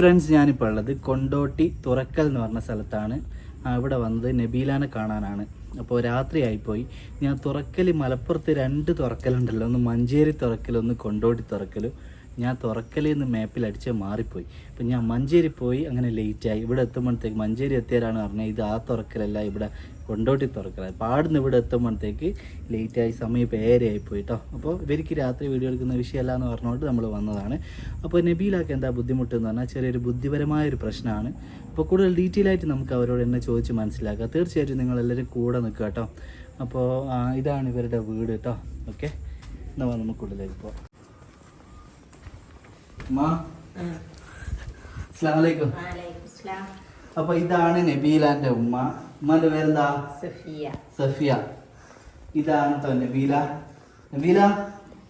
Friends, ഞാനിപ്പോൾ ഉള്ളത് കൊണ്ടോട്ടി തുറക്കൽ എന്ന് പറഞ്ഞ സ്ഥലത്താണ്. ഇവിടെ വന്നത് നബീലാനെ കാണാനാണ്. അപ്പോൾ രാത്രിയായിപ്പോയി. ഞാൻ തുറക്കൽ മലപ്പുറത്ത് 2 തുറക്കലുണ്ടല്ലോ, ഒന്ന് മഞ്ചേരി തുറക്കലും ഒന്ന് കൊണ്ടോട്ടി തുറക്കലും. ഞാൻ തുറക്കലിൽ നിന്ന് മാപ്പിൽ അടിച്ച് മാറിപ്പോയി. അപ്പം ഞാൻ മഞ്ചേരി പോയി, അങ്ങനെ ലേറ്റായി. ഇവിടെ എത്തുമ്പോഴത്തേക്ക് മഞ്ചേരി എത്തിയാലാണ് പറഞ്ഞത് ഇത് ആ തുറക്കലല്ല, ഇവിടെ കൊണ്ടോട്ടി തുറക്കലാണ്. അപ്പോൾ ആടുന്ന് ഇവിടെ എത്തുമ്പോഴത്തേക്ക് ലേറ്റായി, സമയം ഇപ്പോൾ ഏരെയായിപ്പോയി കേട്ടോ. അപ്പോൾ ഇവർക്ക് രാത്രി വീഡിയോ എടുക്കുന്ന വിഷയമല്ല എന്ന് പറഞ്ഞുകൊണ്ട് നമ്മൾ വന്നതാണ്. അപ്പോൾ നബീലാക്ക് എന്താ ബുദ്ധിമുട്ടെന്ന് പറഞ്ഞാൽ ചെറിയൊരു ബുദ്ധിപരമായൊരു പ്രശ്നമാണ്. അപ്പോൾ കൂടുതൽ ഡീറ്റെയിൽ ആയിട്ട് നമുക്ക് അവരോട് എന്നെ ചോദിച്ച് മനസ്സിലാക്കുക. തീർച്ചയായിട്ടും നിങ്ങളെല്ലാവരും കൂടെ നിൽക്കുക കേട്ടോ. അപ്പോൾ ഇതാണ് ഇവരുടെ വീട് കേട്ടോ. ഓക്കെ, എന്നാൽ നമുക്ക് ഉള്ളിലേക്ക് പോകാം. അസ്സലാമലൈക്കും. അപ്പൊ ഇതാണ് നബീലാന്റെ ഉമ്മ. ഉമ്മാന്റെ പേരെന്താ? സഫിയ. ഇതാണ് കേട്ടോ നബീല. നബീല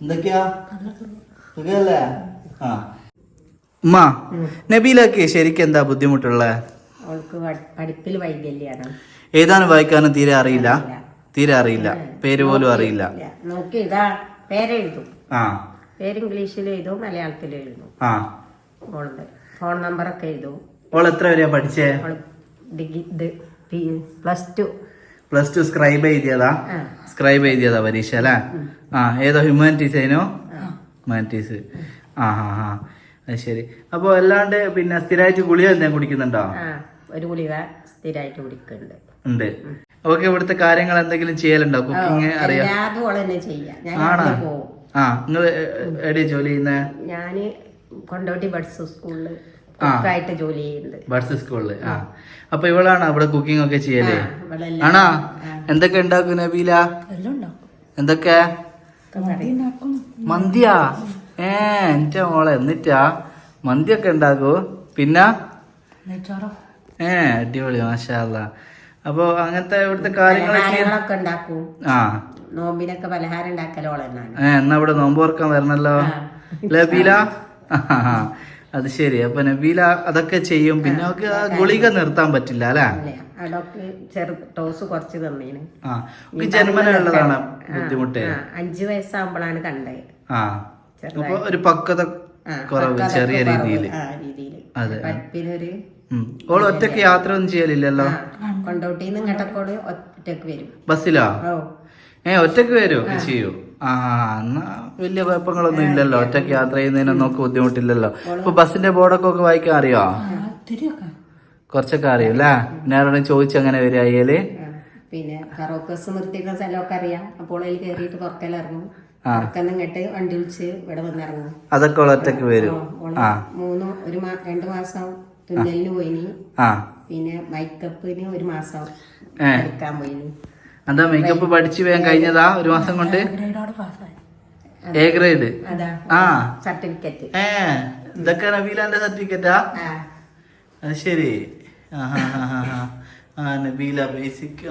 എന്തൊക്കെയാ സുഖല്ലേ? ആ ഉമ്മ, നബീലക്ക് ശരിക്കും എന്താ ബുദ്ധിമുട്ടുള്ള? പഠിപ്പിൽ വൈകല്യാണ്. ഏതാണ് വായിക്കാനും തീരെ അറിയില്ല. പേര് പോലും അറിയില്ല. നോക്കി ഇതാ പേരെഴുതും. ആ, പേര് ഇംഗ്ലീഷിൽ എഴുതും, മലയാളത്തിൽ എഴുതും. ആ, ഓളുടെ ഫോൺ നമ്പറൊക്കെ എഴുതും. ഓൾ എത്ര വരെയാ പഠിച്ചേ? പ്ലസ് ടു സ്ക്രൈബ് എഴുതിയതാ പരീക്ഷ അല്ലേ? ആ, ഏതോ ഹ്യൂമാനിറ്റീസ് ആയിനോ? ഹ്യൂമാനിറ്റീസ്. ആ ഹാ ഹാ, അത് ശരി. അപ്പൊ അല്ലാണ്ട് പിന്നെ സ്ഥിരമായിട്ട് ഗുളിക എന്തെങ്കിലും കുടിക്കുന്നുണ്ടോ? ഒരു ഗുളിക സ്ഥിരമായിട്ട് കുടിക്കുന്നുണ്ട്. ഉണ്ട്. ഓക്കെ, ഇവിടുത്തെ കാര്യങ്ങൾ എന്തെങ്കിലും ചെയ്യലുണ്ടോ? കുക്കിംഗ് അറിയാം? ആണോ? ആ, നിങ്ങൾ എവിടെയാ ജോലി ചെയ്യുന്നേ? ഞാന് കൊണ്ടോട്ടി ബഡ്സ് സ്കൂളില് ആയിട്ട് ജോലി ചെയ്യുന്നുണ്ട്. ബഡ്സ് സ്കൂളില്. ആ, അപ്പൊ ഇവളാണ് അവിടെ കുക്കിംഗ് ഒക്കെ ചെയ്യലേ? ആണോ? എന്തൊക്കെ ഉണ്ടാക്കും നബീല? എന്തൊക്കെ? മന്തിയാ? എന്റെ മോളെ, എന്നിട്ടാ മന്തിയൊക്കെ ഉണ്ടാക്കൂ? പിന്നെ അടിപൊളി, മാഷാ അല്ലാ. അപ്പൊ അങ്ങനത്തെ ഇവിടുത്തെ കാര്യങ്ങളൊക്കെ ഉണ്ടാക്കും. ആ, നോമ്പിനൊക്കെ പലഹാരം ഉണ്ടാക്കലോളെന്നാണ്. എന്നാ ഇവിടെ നോമ്പ് തുറക്കാൻ വരണല്ലോ നബീല. അത് ശരി. അപ്പൊ നബീല അതൊക്കെ ചെയ്യും. പിന്നെ അവർക്ക് ഗുളിക നിർത്താൻ പറ്റില്ല അല്ലെ? ഡോസ് കുറച്ച് തന്നീന്. ജന്മനുള്ളതാണ് ബുദ്ധിമുട്ട്. 5 വയസ്സാകുമ്പോഴാണ് കണ്ടത്. ആ, അപ്പൊ ഒരു പക്വത കുറവ് ചെറിയ രീതിയിൽ. അതെ. പഠിപ്പിനൊരു ഓള് ഒറ്റക്ക് യാത്ര ഒന്നും ചെയ്യലില്ലല്ലോ? കൊണ്ടോട്ടിന്ന് ഇങ്ങോട്ടൊക്കെ ഒറ്റക്ക് വരും. ബസ്സിലാ? ഒറ്റക്ക് വരും ചെയ്യൂ? ആ, എന്നാ വലിയ കുഴപ്പങ്ങളൊന്നും ഇല്ലല്ലോ. ഒറ്റക്ക് യാത്ര ചെയ്യുന്നതിനൊന്നും ഒക്കെ ബുദ്ധിമുട്ടില്ലല്ലോ. ഇപ്പൊ ബസ്സിന്റെ ബോർഡൊക്കെ വായിക്കാൻ അറിയോ? കുറച്ചൊക്കെ അറിയും അല്ലേ? പിന്നെ ആരോടും ചോദിച്ചങ്ങനെ വരിക അയ്യല്? പിന്നെ കറോക്കസ് നിർത്തിക്കുന്ന സ്ഥലമൊക്കെ അറിയാം. അപ്പോൾ അതിൽ കയറിയിട്ട് പുറക്കലിറങ്ങും. ഇങ്ങോട്ട് വണ്ടി വിളിച്ച് ഇവിടെ വന്നിറങ്ങും. അതൊക്കെ ഒറ്റക്ക് വരും. 2 മാസം തുന്നലിന് പോയിനി. പിന്നെ മേക്കപ്പിന് 1 മാസം പഠിക്കാൻ പോയിനി. എന്താ മേക്കപ്പ് പഠിച്ചു വേഗം കഴിഞ്ഞതാ 1 മാസം കൊണ്ട്? A grade. ആ, സർട്ടിഫിക്കറ്റ്. ഇതൊക്കെ നബീലാന്റെ സർട്ടിഫിക്കറ്റാ? അത് ശരി. നബീല ബേസിക്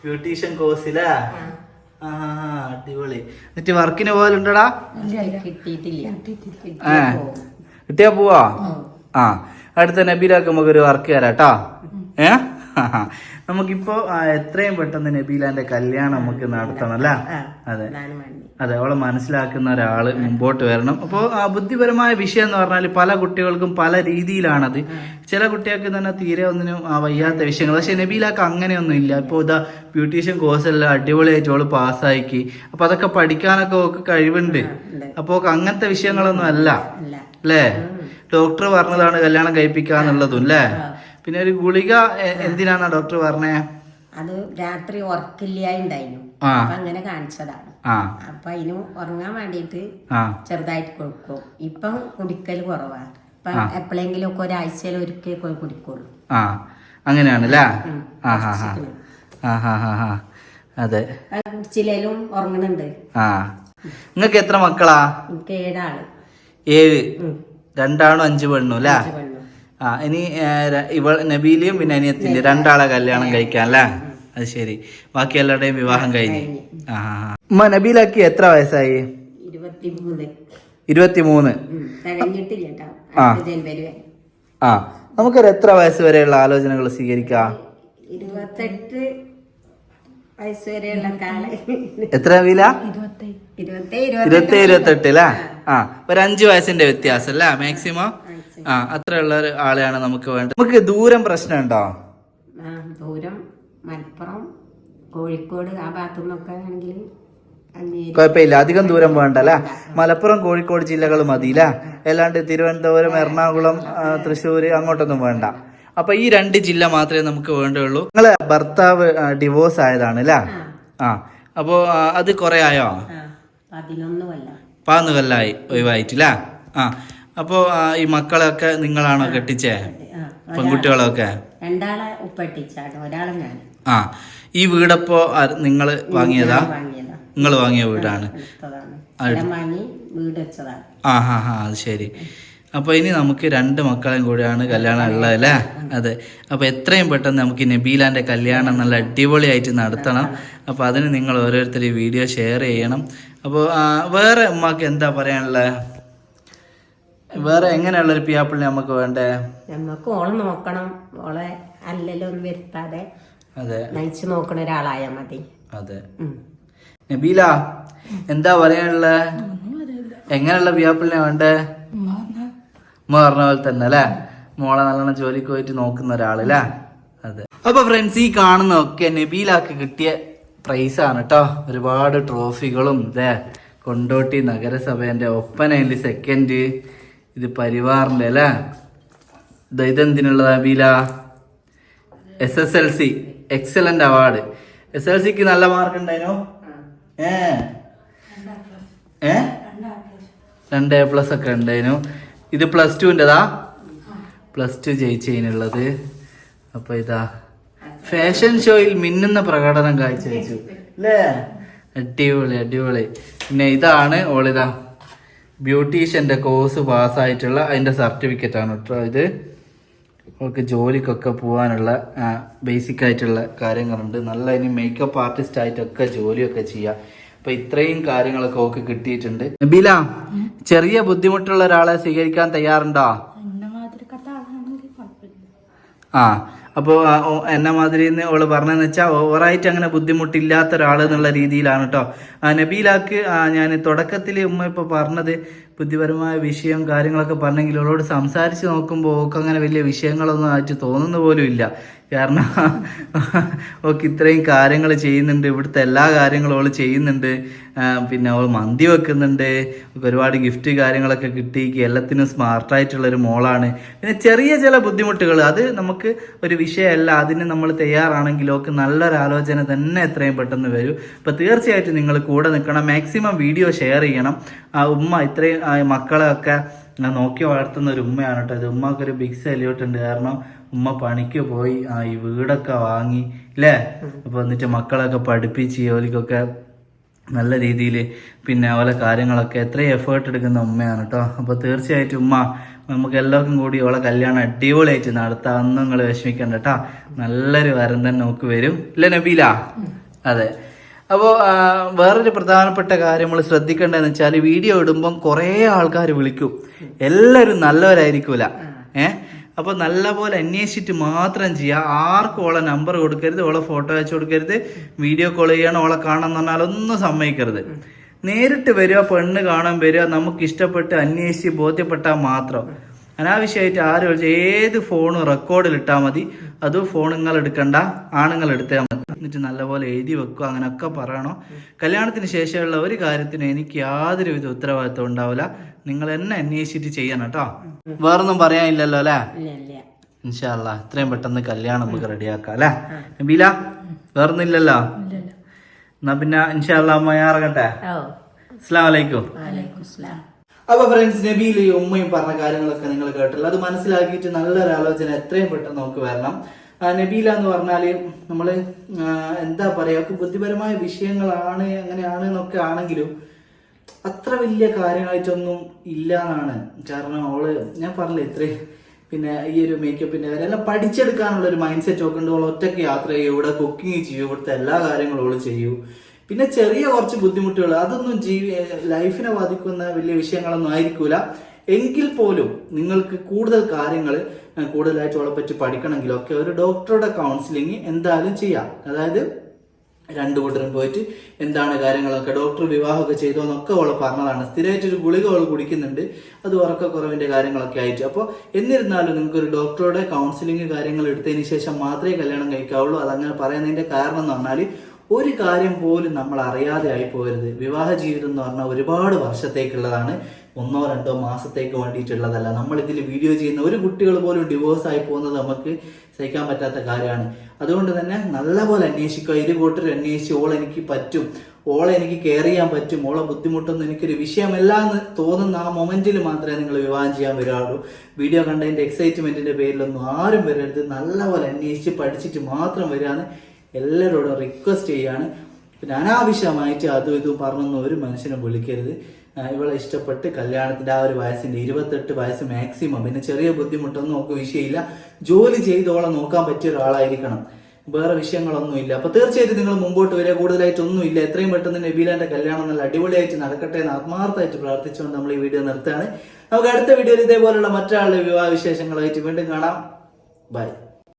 ബ്യൂട്ടീഷ്യൻ കോഴ്സിലാ? അടിപൊളി. എന്നിട്ട് വർക്കിന് പോകലുണ്ടടാ? കിട്ടിയാ പോവാ? ആ, അടുത്ത നബീലാക്ക് നമുക്കൊരു വർക്ക് തരാട്ടോ. നമുക്കിപ്പോ എത്രയും പെട്ടെന്ന് നബീലാന്റെ കല്യാണം നമുക്ക് നടത്തണം അല്ലേ? അതെ അതെ, അവളെ മനസ്സിലാക്കുന്ന ഒരാള് മുമ്പോട്ട് വരണം. അപ്പോൾ ബുദ്ധിപരമായ വിഷയം എന്ന് പറഞ്ഞാൽ പല കുട്ടികൾക്കും പല രീതിയിലാണത്. ചില കുട്ടികൾക്ക് തന്നെ തീരെ ഒന്നിനും വയ്യാത്ത വിഷയങ്ങൾ. പക്ഷെ നബീലാക്ക് അങ്ങനെയൊന്നും ഇല്ല. ഇപ്പോൾ ഇതാ ബ്യൂട്ടീഷ്യൻ കോഴ്സ് എല്ലാം അടിപൊളിയായിട്ട് അവള് പാസ്സാക്കി. അപ്പൊ അതൊക്കെ പഠിക്കാനൊക്കെ ഒക്കെ കഴിവുണ്ട്. അപ്പൊ അങ്ങനത്തെ വിഷയങ്ങളൊന്നും അല്ല അല്ലേ? ഡോക്ടർ പറഞ്ഞതാണ് കല്യാണം കഴിപ്പിക്കാന്നുള്ളതും അല്ലേ? പിന്നെ ഒരു ഗുളിക എന്തിനാണ് ഡോക്ടർ പറഞ്ഞേ? അത് രാത്രി ഉറക്കില്ലാണ്ടായിരുന്നു. അങ്ങനെ കാണിച്ചതാണ്. അപ്പൊ അതിന് ഉറങ്ങാൻ വേണ്ടിട്ട് ചെറുതായിട്ട് കൊടുക്കും. ഇപ്പൊ കുടിക്കൽ കുറവാ. ഇപ്പൊ എപ്പോഴെങ്കിലും ഒക്കെ ഒരാഴ്ചയിൽ ഒരിക്കൽ കുടിക്കുള്ളൂ. അങ്ങനെയാണല്ലേ? അതെ, കുടിച്ചില്ലേലും ഉറങ്ങുന്നുണ്ട്. നിങ്ങക്ക് എത്ര മക്കളാ? എനിക്ക് 7 ആള്. 7? 2 ആണും 5 പെണ്ണും അല്ലേ? ഇനി നബീലിയും പിന്നെ അനിയത്തിന്റെ 2 ആളെ കല്യാണം കഴിക്കാൻ അല്ലേ? അത് ശരി. ബാക്കി എല്ലാവരുടെയും വിവാഹം കഴിഞ്ഞു. നബീലാക്ക് എത്ര വയസ്സായി? 23. ആ, നമുക്കൊരു എത്ര വയസ്സ് വരെയുള്ള ആലോചനകൾ സ്വീകരിക്കാം? വയസ്സ് വരെയുള്ള കാലം. എത്ര വീല? 27-28 അല്ലേ? ആ, ഒരു 5 വയസ്സിന്റെ വ്യത്യാസം അല്ലേ മാക്സിമം? ആ, അത്രയുള്ള ഒരു ആളെയാണ് നമുക്ക് വേണ്ടത്. നമുക്ക് ദൂരം പ്രശ്നമുണ്ടോ? ദൂരം മലപ്പുറം കോഴിക്കോട് ആ ഭാഗത്തുനിന്നൊക്കെ ആണെങ്കിൽ കുഴപ്പമില്ല, അധികം ദൂരം വേണ്ടല്ലേ. മലപ്പുറം കോഴിക്കോട് ജില്ലകൾ മതിയില്ല, അല്ലാണ്ട് തിരുവനന്തപുരം, എറണാകുളം, തൃശ്ശൂര് അങ്ങോട്ടൊന്നും വേണ്ട. അപ്പൊ ഈ 2 ജില്ല മാത്രമേ നമുക്ക് വേണ്ടുള്ളൂ. നിങ്ങളെ ഭർത്താവ് ഡിവോഴ്സ് ആയതാണ് അല്ലേ? ആ, അപ്പോ അത് കൊറേ ആയോ? 11 കൊല്ലായി ഒഴിവായിട്ടില്ല. ആ, അപ്പോ ഈ മക്കളൊക്കെ നിങ്ങളാണോ കെട്ടിച്ചേ? പെൺകുട്ടികളൊക്കെ 2 ഉപ്പട്ടിച്ചാണ്, ഒരാളെ ഞാൻ. ആ, ഈ വീടപ്പോ നിങ്ങൾ വാങ്ങിയതാ? നിങ്ങൾ വാങ്ങിയ വീടാണ്. ആ ഹാ ഹാ, അത് ശരി. അപ്പൊ ഇനി നമുക്ക് 2 മക്കളെയും കൂടിയാണ് കല്യാണം ഉള്ളതല്ലേ? അതെ. അപ്പൊ എത്രയും പെട്ടെന്ന് നമുക്ക് നബീലാന്റെ കല്യാണം നല്ല അടിപൊളിയായിട്ട് നടത്തണം. അപ്പൊ അതിന് നിങ്ങൾ ഓരോരുത്തർ ഈ വീഡിയോ ഷെയർ ചെയ്യണം. അപ്പോൾ വേറെ ഉമ്മാക്ക് എന്താ പറയാനുള്ളത്? വേറെ എങ്ങനെയുള്ളൊരു പിയാപ്പിളിനെ നമുക്ക് വേണ്ടേ? നമുക്ക് ഓളെ നോക്കണം, ഓളെ അല്ലല്ലോ ഒന്നും വരുത്താതെ അതെ നയിച്ചു നോക്കണ ഒരാളായാ മതി. അതെ. നബീല എന്താ പറയാനുള്ള? എങ്ങനെയുള്ള പിയാപ്പിളിനെ വേണ്ടേ? ഉമ്മ പറഞ്ഞ പോലെ തന്നെ അല്ലേ? മോളെ നല്ലോണം ജോലിക്ക് പോയിട്ട് നോക്കുന്ന ഒരാളല്ലേ? അതെ. അപ്പൊ ഫ്രണ്ട്സ്, ഈ കാണുന്നതൊക്കെ നബീലാക്ക് കിട്ടിയ പ്രൈസാണ് കേട്ടോ. ഒരുപാട് ട്രോഫികളും ഇതേ കൊണ്ടോട്ടി നഗരസഭേന്റെ ഒപ്പനയിൽ 2nd, ഇത് പരിവാറിന്റെ അല്ലേ? ഇതെന്തിനുള്ളതാ നബീല? SSLC excellent award. SSLCക്ക് നല്ല മാർക്ക് ഉണ്ടായിനോ? 2 A+ ഒക്കെ ഉണ്ടായിരുന്നു. ഇത് +2ൻ്റെതാ? +2 ജയിച്ചതിനുള്ളത്. അപ്പൊ ഇതാ ഫാഷൻ ഷോയിൽ മിന്നുന്ന പ്രകടനം കാഴ്ചവെച്ചു അല്ലേ? അടിപൊളി അടിപൊളി. പിന്നെ ഇതാണ് ഓളിതാ ബ്യൂട്ടീഷ്യന്റെ കോഴ്സ് പാസ്സായിട്ടുള്ള അതിന്റെ സർട്ടിഫിക്കറ്റ് ആണ് കേട്ടോ ഇത്. അവൾക്ക് ജോലിക്കൊക്കെ പോകാനുള്ള ബേസിക് ആയിട്ടുള്ള കാര്യങ്ങളുണ്ട്. നല്ല ഇനി മേക്കപ്പ് ആർട്ടിസ്റ്റ് ആയിട്ടൊക്കെ ജോലിയൊക്കെ ചെയ്യാം. അപ്പൊ ഇത്രയും കാര്യങ്ങളൊക്കെ ഓക്ക് കിട്ടിയിട്ടുണ്ട്. നബീല, ചെറിയ ബുദ്ധിമുട്ടുള്ള ഒരാളെ സ്വീകരിക്കാൻ തയ്യാറുണ്ടോ? ആ, അപ്പോ എന്നെ മാതിരി ഓള് പറഞ്ഞതെന്ന് വെച്ചാൽ ഓവറായിട്ട് അങ്ങനെ ബുദ്ധിമുട്ടില്ലാത്ത ഒരാൾ എന്നുള്ള രീതിയിലാണ് കേട്ടോ. നബീലാക്ക് ഞാൻ തുടക്കത്തിൽ ഉമ്മ ഇപ്പൊ പറഞ്ഞത് ബുദ്ധിപരമായ വിഷയം കാര്യങ്ങളൊക്കെ പറഞ്ഞെങ്കിൽ അവളോട് സംസാരിച്ച് നോക്കുമ്പോൾ ഓക്ക് അങ്ങനെ വലിയ വിഷയങ്ങളൊന്നും ആയിട്ട് തോന്നുന്ന പോലും ഇല്ല. കാരണം ഓക്ക് ഇത്രയും കാര്യങ്ങൾ ചെയ്യുന്നുണ്ട്, ഇവിടുത്തെ എല്ലാ കാര്യങ്ങളും അവൾ ചെയ്യുന്നുണ്ട്. പിന്നെ അവൾ മന്തി വെക്കുന്നുണ്ട്, ഒരുപാട് ഗിഫ്റ്റ് കാര്യങ്ങളൊക്കെ കിട്ടി, എല്ലാത്തിനും സ്മാർട്ടായിട്ടുള്ളൊരു മോളാണ്. പിന്നെ ചെറിയ ചില ബുദ്ധിമുട്ടുകൾ അത് നമുക്ക് ഒരു വിഷയമല്ല, അതിന് നമ്മൾ തയ്യാറാണെങ്കിൽ ഓക്ക് നല്ലൊരു ആലോചന തന്നെ എത്രയും പെട്ടെന്ന് വരും. അപ്പോൾ തീർച്ചയായിട്ടും നിങ്ങൾ കൂടെ നിൽക്കണം, മാക്സിമം വീഡിയോ ഷെയർ ചെയ്യണം. ഉമ്മ ഇത്രയും മക്കളെയൊക്കെ നോക്കി വളർത്തുന്ന ഒരു ഉമ്മയാണ് കേട്ടോ ഇത്. ഉമ്മക്കൊരു ബിഗ് സല്യൂട്ട് ഉണ്ട്. കാരണം ഉമ്മ പണിക്ക് പോയി ഈ വീടൊക്കെ വാങ്ങി അല്ലേ? അപ്പോൾ എന്നിട്ട് മക്കളൊക്കെ പഠിപ്പിച്ച് ജോലിക്കൊക്കെ നല്ല രീതിയിൽ പിന്നെ ഓലെ കാര്യങ്ങളൊക്കെ എത്രയും എഫേർട്ട് എടുക്കുന്ന ഉമ്മയാണ് കേട്ടോ. അപ്പോൾ തീർച്ചയായിട്ടും ഉമ്മ നമുക്ക് എല്ലാവർക്കും കൂടി ഓളെ കല്യാണം അടിപൊളിയായിട്ട് നടത്താം. ഒന്നും നിങ്ങൾ വിഷമിക്കണ്ട കേട്ടോ. നല്ലൊരു വരം തന്നെ നമുക്ക് വരും ഇല്ലേ നബീല? അതെ. അപ്പോൾ വേറൊരു പ്രധാനപ്പെട്ട കാര്യം നമ്മൾ ശ്രദ്ധിക്കേണ്ടതെന്ന് വെച്ചാൽ വീഡിയോ ഇടുമ്പം കുറേ ആൾക്കാർ വിളിക്കും, എല്ലാവരും നല്ലവരായിരിക്കൂല. അപ്പോൾ നല്ലപോലെ അന്വേഷിച്ചിട്ട് മാത്രം ചെയ്യുക. ആർക്കും ഓളെ നമ്പർ കൊടുക്കരുത്, ഓളെ ഫോട്ടോ അയച്ചു കൊടുക്കരുത്, വീഡിയോ കോൾ ചെയ്യണം, ഓളെ കാണാൻ എന്ന് പറഞ്ഞാൽ ഒന്നും സമ്മതിക്കരുത്. നേരിട്ട് വരിക, പെണ്ണ് കാണാൻ വരിക, നമുക്ക് ഇഷ്ടപ്പെട്ട് അന്വേഷിച്ച് ബോധ്യപ്പെട്ടാൽ മാത്രം. അനാവശ്യമായിട്ട് ആരും വിളിച്ച് ഏത് ഫോണും റെക്കോർഡിൽ ഇട്ടാൽ മതി. അത് ഫോണുങ്ങൾ എടുക്കണ്ട, ആണുങ്ങൾ എടുത്താൽ മതി. എന്നിട്ട് നല്ലപോലെ എഴുതി വെക്കുക, അങ്ങനെയൊക്കെ പറയണോ. കല്യാണത്തിന് ശേഷമുള്ള ഒരു കാര്യത്തിന് എനിക്ക് യാതൊരുവിധ ഉത്തരവാദിത്വം ഉണ്ടാവില്ല. നിങ്ങൾ എന്നെ അന്വേഷിച്ചിട്ട് ചെയ്യണം കേട്ടോ. വേറൊന്നും പറയാനില്ലല്ലോ അല്ലേ? ഇൻഷാ അല്ലാഹ് എത്രയും പെട്ടെന്ന് കല്യാണം നമുക്ക് റെഡിയാക്കാം അല്ലേ നബീല? വേറൊന്നുമില്ലല്ലോ? എന്നാ പിന്നെ ഇൻഷാ അല്ലാഹ് അമ്മ ഇറങ്ങട്ടെ. അസ്സലാമു അലൈക്കും. അപ്പൊ ഫ്രണ്ട്സ്, നബീൽ ഈ ഉമ്മയും പറഞ്ഞ കാര്യങ്ങളൊക്കെ നിങ്ങൾ കേട്ടല്ലോ. അത് മനസ്സിലാക്കിയിട്ട് നല്ലൊരു ആലോചന എത്രയും പെട്ടെന്ന് നമുക്ക് വരണം. നബീല എന്ന് പറഞ്ഞാല് നമ്മള് എന്താ പറയാ, ബുദ്ധിപരമായ വിഷയങ്ങളാണ് അങ്ങനെയാണ് എന്നൊക്കെ ആണെങ്കിലും അത്ര വലിയ കാര്യങ്ങളായിട്ടൊന്നും ഇല്ല എന്നാണ്. കാരണം അവള് ഞാൻ പറഞ്ഞില്ലേ ഇത്രയും പിന്നെ ഈ ഒരു മേക്കപ്പിന്റെ കാര്യം എല്ലാം പഠിച്ചെടുക്കാനുള്ള ഒരു മൈൻഡ് സെറ്റ് ഒക്കെ ഉണ്ട്. അവൾ ഒറ്റയ്ക്ക് യാത്ര ചെയ്യും, ഇവിടെ കുക്കിംഗ് ചെയ്യും, ഇവിടുത്തെ എല്ലാ കാര്യങ്ങളും അവള് ചെയ്യും. പിന്നെ ചെറിയ കുറച്ച് ബുദ്ധിമുട്ടുകൾ, അതൊന്നും ലൈഫിനെ ബാധിക്കുന്ന വലിയ വിഷയങ്ങളൊന്നും ആയിരിക്കൂല. എങ്കിൽ പോലും നിങ്ങൾക്ക് കൂടുതൽ കാര്യങ്ങൾ കൂടുതലായിട്ട് അവളെ പറ്റി പഠിക്കണമെങ്കിലൊക്കെ ഒരു ഡോക്ടറുടെ കൗൺസിലിംഗ് എന്തായാലും ചെയ്യാം. അതായത് രണ്ടു കൂട്ടരും പോയിട്ട് എന്താണ് കാര്യങ്ങളൊക്കെ ഡോക്ടർ വിവാഹമൊക്കെ ചെയ്തോ എന്നൊക്കെ അവൾ പറഞ്ഞതാണ്. സ്ഥിരമായിട്ടൊരു ഗുളിക അവൾ കുടിക്കുന്നുണ്ട്, അത് ഉറക്കക്കുറവിന്റെ കാര്യങ്ങളൊക്കെ ആയിട്ട്. അപ്പോൾ എന്നിരുന്നാലും നിങ്ങൾക്കൊരു ഡോക്ടറുടെ കൗൺസിലിംഗ് കാര്യങ്ങൾ എടുത്തതിന് ശേഷം മാത്രമേ കല്യാണം കഴിക്കാവുള്ളൂ. അതങ്ങനെ പറയുന്നതിന്റെ കാരണം എന്ന് പറഞ്ഞാൽ ഒരു കാര്യം പോലും നമ്മൾ അറിയാതെ ആയി പോകരുത്. വിവാഹ ജീവിതം എന്ന് പറഞ്ഞാൽ ഒരുപാട് വർഷത്തേക്കുള്ളതാണ്, 1-2 മാസത്തേക്ക് വേണ്ടിയിട്ടുള്ളതല്ല. നമ്മൾ ഇതിൽ വീഡിയോ ചെയ്യുന്ന ഒരു കുട്ടികൾ പോലും ഡിവോഴ്സ് ആയി പോകുന്നത് നമുക്ക് സഹിക്കാൻ പറ്റാത്ത കാര്യമാണ്. അതുകൊണ്ട് തന്നെ നല്ലപോലെ അന്വേഷിക്കുക, കൂട്ടരും അന്വേഷിച്ച് ഓളെനിക്ക് പറ്റും, ഓളെ എനിക്ക് കെയർ ചെയ്യാൻ പറ്റും, ഓളെ ബുദ്ധിമുട്ടൊന്നും എനിക്കൊരു വിഷയമല്ല എന്ന് തോന്നുന്ന ആ മൊമെന്റിൽ മാത്രമേ നിങ്ങൾ വിവാഹം ചെയ്യാൻ വരാറുള്ളൂ. വീഡിയോ കണ്ടതിന്റെ എക്സൈറ്റ്മെന്റിന്റെ പേരിലൊന്നും ആരും വരരുത്. നല്ലപോലെ അന്വേഷിച്ച് പഠിച്ചിട്ട് മാത്രം വരാന്ന് എല്ലാവരോടും റിക്വസ്റ്റ് ചെയ്യാണ്. പിന്നെ അനാവശ്യമായിട്ട് അതും ഇതും പറഞ്ഞൊന്നും ഒരു മനുഷ്യനെ വിളിക്കരുത്. ഇവളെ ഇഷ്ടപ്പെട്ട് കല്യാണത്തിന്റെ ആ ഒരു വയസ്സിന്റെ 28 വയസ്സ് മാക്സിമം, പിന്നെ ചെറിയ ബുദ്ധിമുട്ടൊന്നും നമുക്ക് വിഷയമില്ല. ജോലി ചെയ്തോളം നോക്കാൻ പറ്റിയ ഒരാളായിരിക്കണം, വേറെ വിഷയങ്ങളൊന്നുമില്ല. അപ്പൊ തീർച്ചയായിട്ടും നിങ്ങൾ മുമ്പോട്ട് വരിക. കൂടുതലായിട്ടൊന്നുമില്ല, എത്രയും പെട്ടെന്ന് നബീലാന്റെ കല്യാണം നല്ല അടിപൊളിയായിട്ട് നടക്കട്ടെ എന്ന് ആത്മാർത്ഥമായിട്ട് പ്രാർത്ഥിച്ചുകൊണ്ട് നമ്മൾ ഈ വീഡിയോ നിർത്തുകയാണ്. നമുക്ക് അടുത്ത വീഡിയോയിൽ ഇതേപോലുള്ള മറ്റൊരാളുടെ വിവാഹ വിശേഷങ്ങളായിട്ട് വീണ്ടും കാണാം. ബൈ.